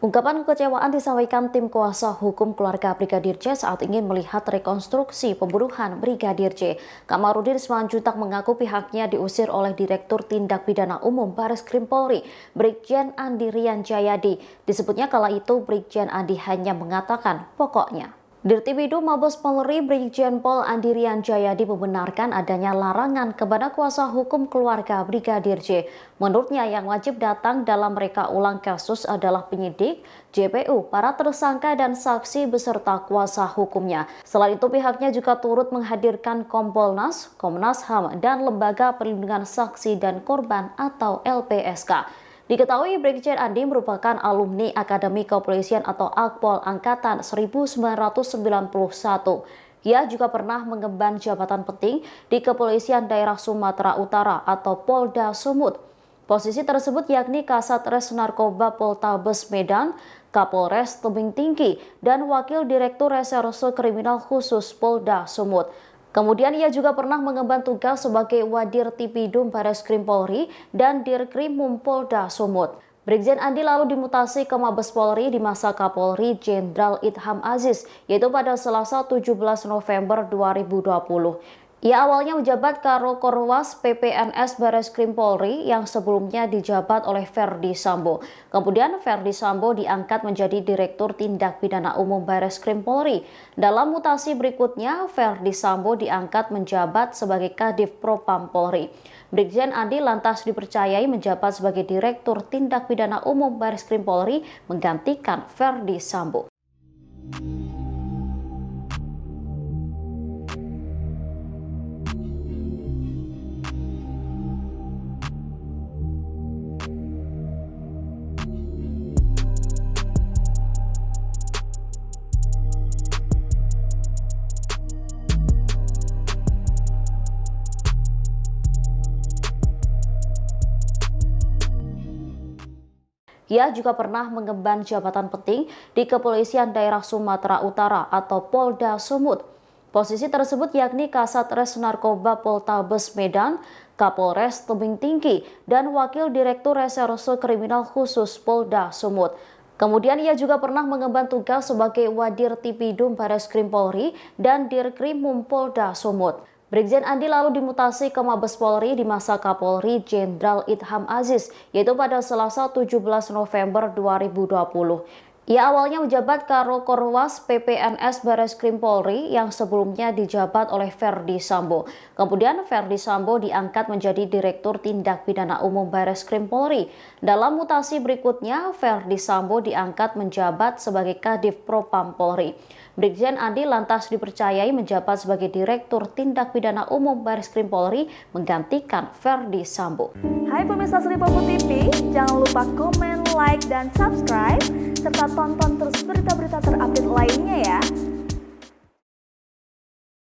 Ungkapan kekecewaan disampaikan tim kuasa hukum keluarga Brigadir J saat ingin melihat rekonstruksi pembunuhan Brigadir J. Kamarudin Simanjuntak mengaku pihaknya diusir oleh Direktur Tindak Pidana Umum Barreskrim Polri, Brigjen Andi Rian Jayadi. Disebutnya kala itu Brigjen Andi hanya mengatakan pokoknya. Dirtipidum Mabes Polri Brigjen Pol Andi Rian Jayadi membenarkan adanya larangan kepada kuasa hukum keluarga Brigadir J. Menurutnya yang wajib datang dalam reka ulang kasus adalah penyidik, JPU, para tersangka dan saksi beserta kuasa hukumnya. Selain itu pihaknya juga turut menghadirkan Kompolnas, Komnas HAM, dan Lembaga Perlindungan Saksi dan Korban atau LPSK. Diketahui Brigjen Andi merupakan alumni Akademi Kepolisian atau Akpol Angkatan 1991. Ia juga pernah mengemban jabatan penting di Kepolisian Daerah Sumatera Utara atau Polda Sumut. Posisi tersebut yakni Kasat Res Narkoba Poltabes Medan, Kapolres Tebing Tinggi, dan Wakil Direktur Reserse Kriminal Khusus Polda Sumut. Kemudian ia juga pernah mengemban tugas sebagai Wadir Tipidum Barreskrim Polri dan Dirkrimum Polda Sumut. Brigjen Andi lalu dimutasi ke Mabes Polri di masa Kapolri Jenderal Idham Aziz, yaitu pada Selasa 17 November 2020. Ia awalnya menjabat Karo Korwas PPNS Barreskrim Polri yang sebelumnya dijabat oleh Ferdi Sambo. Kemudian Ferdi Sambo diangkat menjadi Direktur Tindak Pidana Umum Barreskrim Polri. Dalam mutasi berikutnya, Ferdi Sambo diangkat menjabat sebagai Kadif Propam Polri. Brigjen Andi lantas dipercayai menjabat sebagai Direktur Tindak Pidana Umum Barreskrim Polri menggantikan Ferdi Sambo. Ia juga pernah mengemban jabatan penting di Kepolisian Daerah Sumatera Utara atau Polda Sumut. Posisi tersebut yakni Kasat Res Narkoba Poltabes Medan, Kapolres Tebing Tinggi, dan Wakil Direktur Reserse Kriminal Khusus Polda Sumut. Kemudian ia juga pernah mengemban tugas sebagai Wadir Tipidum Barreskrim Polri dan Dirkrimum Polda Sumut. Brigjen Andi lalu dimutasi ke Mabes Polri di masa Kapolri Jenderal Idham Aziz, yaitu pada Selasa 17 November 2020. Ia awalnya menjabat Karo Korwas PPNS Barreskrim Polri yang sebelumnya dijabat oleh Ferdi Sambo. Kemudian Ferdi Sambo diangkat menjadi Direktur Tindak Pidana Umum Barreskrim Polri. Dalam mutasi berikutnya, Ferdi Sambo diangkat menjabat sebagai Kadif Propam Polri. Brigjen Andi lantas dipercayai menjabat sebagai Direktur Tindak Pidana Umum Barreskrim Polri menggantikan Ferdi Sambo. Hai pemirsa Sri Popo TV, jangan lupa komen, like, dan subscribe, serta tonton terus berita-berita terupdate lainnya ya.